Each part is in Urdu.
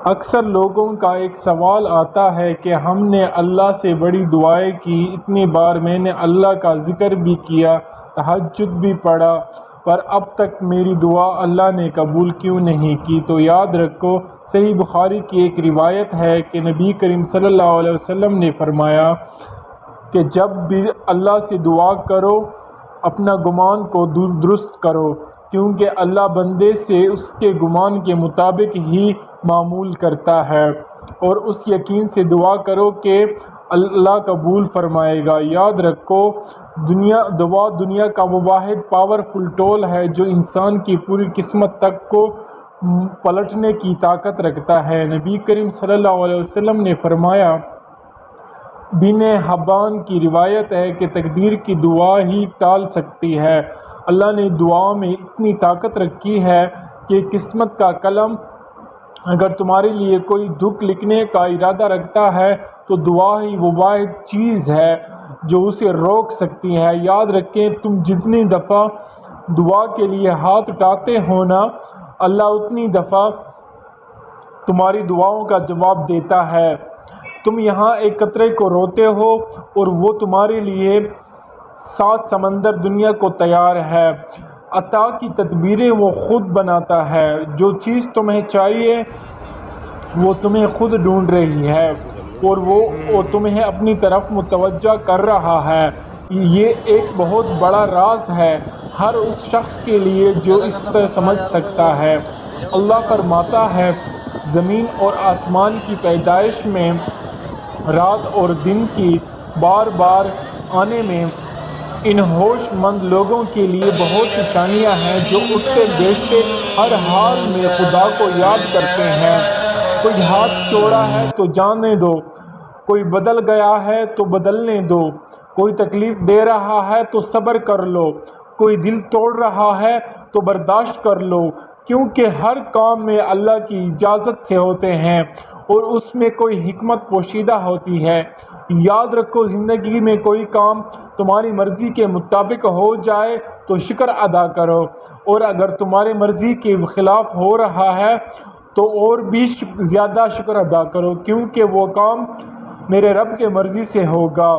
اکثر لوگوں کا ایک سوال آتا ہے کہ ہم نے اللہ سے بڑی دعائیں کی، اتنی بار میں نے اللہ کا ذکر بھی کیا، تہجد بھی پڑھا، پر اب تک میری دعا اللہ نے قبول کیوں نہیں کی؟ تو یاد رکھو، صحیح بخاری کی ایک روایت ہے کہ نبی کریم صلی اللہ علیہ وسلم نے فرمایا کہ جب بھی اللہ سے دعا کرو اپنا گمان کو درست کرو، کیونکہ اللہ بندے سے اس کے گمان کے مطابق ہی معمول کرتا ہے، اور اس یقین سے دعا کرو کہ اللہ قبول فرمائے گا۔ یاد رکھو، دعا دنیا کا وہ واحد پاورفل ٹول ہے جو انسان کی پوری قسمت تک کو پلٹنے کی طاقت رکھتا ہے۔ نبی کریم صلی اللہ علیہ وسلم نے فرمایا، بن حبان کی روایت ہے کہ تقدیر کی دعا ہی ٹال سکتی ہے۔ اللہ نے دعا میں اتنی طاقت رکھی ہے کہ قسمت کا قلم اگر تمہارے لیے کوئی دکھ لکھنے کا ارادہ رکھتا ہے تو دعا ہی وہ واحد چیز ہے جو اسے روک سکتی ہے۔ یاد رکھیں، تم جتنی دفعہ دعا کے لیے ہاتھ اٹھاتے ہو نا، اللہ اتنی دفعہ تمہاری دعاؤں کا جواب دیتا ہے۔ تم یہاں ایک قطرے کو روتے ہو اور وہ تمہارے لیے 7 سمندر دنیا کو تیار ہے۔ عطا کی تدبیریں وہ خود بناتا ہے۔ جو چیز تمہیں چاہیے وہ تمہیں خود ڈھونڈ رہی ہے اور وہ تمہیں اپنی طرف متوجہ کر رہا ہے۔ یہ ایک بہت بڑا راز ہے ہر اس شخص کے لیے جو اس سے سمجھ سکتا ہے۔ اللہ فرماتا ہے، زمین اور آسمان کی پیدائش میں، رات اور دن کی بار بار آنے میں ان ہوش مند لوگوں کے لیے بہت نشانیاں ہیں جو اٹھتے بیٹھتے ہر حال میں خدا کو یاد کرتے ہیں۔ کوئی ہاتھ چوڑا ہے تو جانے دو، کوئی بدل گیا ہے تو بدلنے دو، کوئی تکلیف دے رہا ہے تو صبر کر لو، کوئی دل توڑ رہا ہے تو برداشت کر لو، کیونکہ ہر کام میں اللہ کی اجازت سے ہوتے ہیں اور اس میں کوئی حکمت پوشیدہ ہوتی ہے۔ یاد رکھو، زندگی میں کوئی کام تمہاری مرضی کے مطابق ہو جائے تو شکر ادا کرو، اور اگر تمہاری مرضی کے خلاف ہو رہا ہے تو اور بھی زیادہ شکر ادا کرو، کیونکہ وہ کام میرے رب کے مرضی سے ہوگا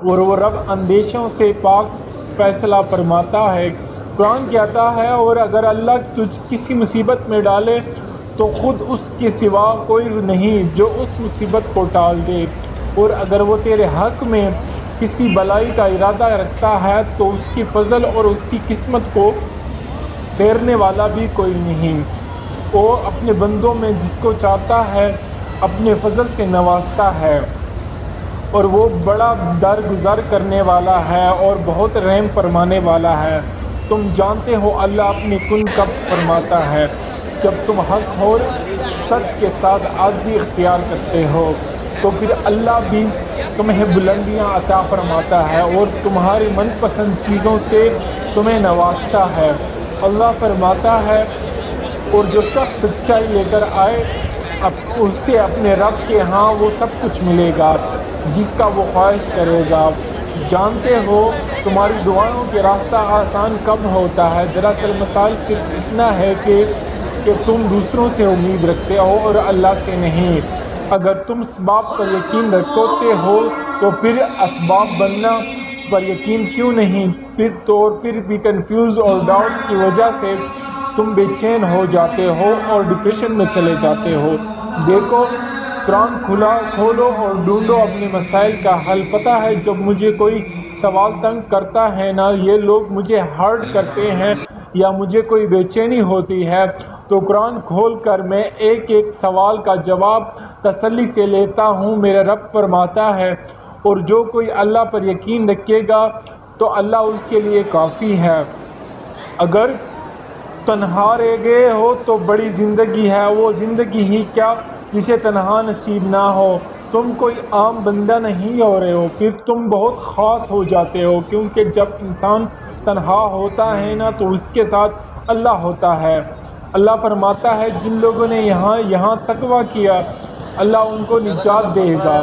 اور وہ رب اندیشوں سے پاک فیصلہ فرماتا ہے۔ قرآن کہتا ہے، اور اگر اللہ تجھ کسی مصیبت میں ڈالے تو خود اس کے سوا کوئی نہیں جو اس مصیبت کو ٹال دے، اور اگر وہ تیرے حق میں کسی بلائی کا ارادہ رکھتا ہے تو اس کی فضل اور اس کی قسمت کو پھیرنے والا بھی کوئی نہیں۔ وہ اپنے بندوں میں جس کو چاہتا ہے اپنے فضل سے نوازتا ہے، اور وہ بڑا درگزر کرنے والا ہے اور بہت رحم فرمانے والا ہے۔ تم جانتے ہو اللہ اپنی کن کب فرماتا ہے، جب تم حق اور سچ کے ساتھ عاجزی اختیار کرتے ہو تو پھر اللہ بھی تمہیں بلندیاں عطا فرماتا ہے اور تمہاری من پسند چیزوں سے تمہیں نوازتا ہے۔ اللہ فرماتا ہے، اور جو شخص سچائی لے کر آئے اسے اپنے رب کے ہاں وہ سب کچھ ملے گا جس کا وہ خواہش کرے گا۔ جانتے ہو تمہاری دعاؤں کے راستہ آسان کب ہوتا ہے؟ دراصل مثال صرف اتنا ہے کہ تم دوسروں سے امید رکھتے ہو اور اللہ سے نہیں۔ اگر تم اسباب پر یقین رکھتے ہو تو پھر اسباب بننا پر یقین کیوں نہیں؟ پھر بھی کنفیوز اور ڈاؤٹ کی وجہ سے تم بے چین ہو جاتے ہو اور ڈپریشن میں چلے جاتے ہو۔ دیکھو، قرآن کھولو اور ڈھونڈو اپنے مسائل کا حل۔ پتہ ہے، جب مجھے کوئی سوال تنگ کرتا ہے نا، یہ لوگ مجھے ہرٹ کرتے ہیں یا مجھے کوئی بے چینی ہوتی ہے، تو قرآن کھول کر میں ایک ایک سوال کا جواب تسلی سے لیتا ہوں۔ میرا رب فرماتا ہے، اور جو کوئی اللہ پر یقین رکھے گا تو اللہ اس کے لیے کافی ہے۔ اگر تنہا رہ گئے ہو تو بڑی زندگی ہے، وہ زندگی ہی کیا جسے تنہا نصیب نہ ہو۔ تم کوئی عام بندہ نہیں ہو رہے ہو، پھر تم بہت خاص ہو جاتے ہو، کیونکہ جب انسان تنہا ہوتا ہے نا تو اس کے ساتھ اللہ ہوتا ہے۔ اللہ فرماتا ہے، جن لوگوں نے یہاں تقویٰ کیا اللہ ان کو نجات دے گا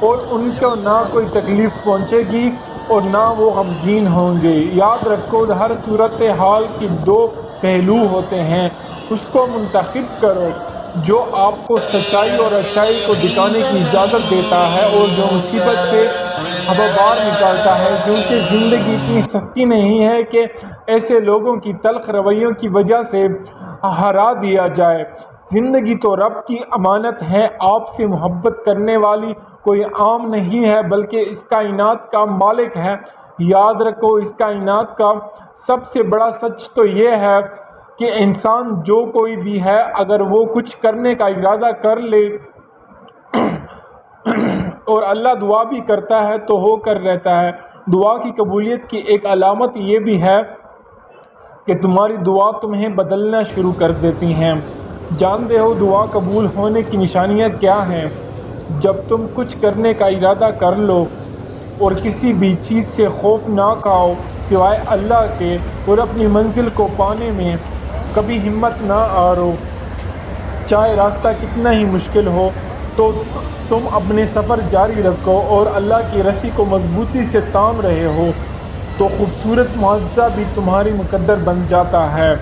اور ان کو نہ کوئی تکلیف پہنچے گی اور نہ وہ غمگین ہوں گے۔ یاد رکھو، ہر صورت حال کی 2 پہلو ہوتے ہیں اس کو منتخب کرو جو آپ کو سچائی اور اچائی کو دکھانے کی اجازت دیتا ہے اور جو مصیبت سے باہر نکالتا ہے، کیونکہ زندگی اتنی سستی نہیں ہے کہ ایسے لوگوں کی تلخ رویوں کی وجہ سے ہرا دیا جائے۔ زندگی تو رب کی امانت ہے، آپ سے محبت کرنے والی کوئی عام نہیں ہے بلکہ اس کائنات کا مالک ہے۔ یاد رکھو، اس کائنات کا سب سے بڑا سچ تو یہ ہے کہ انسان جو کوئی بھی ہے اگر وہ کچھ کرنے کا ارادہ کر لے اور اللہ دعا بھی کرتا ہے تو ہو کر رہتا ہے۔ دعا کی قبولیت کی ایک علامت یہ بھی ہے کہ تمہاری دعا تمہیں بدلنا شروع کر دیتی ہیں۔ جانتے ہو دعا قبول ہونے کی نشانیاں کیا ہیں؟ جب تم کچھ کرنے کا ارادہ کر لو اور کسی بھی چیز سے خوف نہ کھاؤ سوائے اللہ کے، اور اپنی منزل کو پانے میں کبھی ہمت نہ ہارو، چاہے راستہ کتنا ہی مشکل ہو، تو تم اپنے سفر جاری رکھو اور اللہ کی رسی کو مضبوطی سے تام رہے ہو، تو خوبصورت معجزہ بھی تمہاری مقدر بن جاتا ہے۔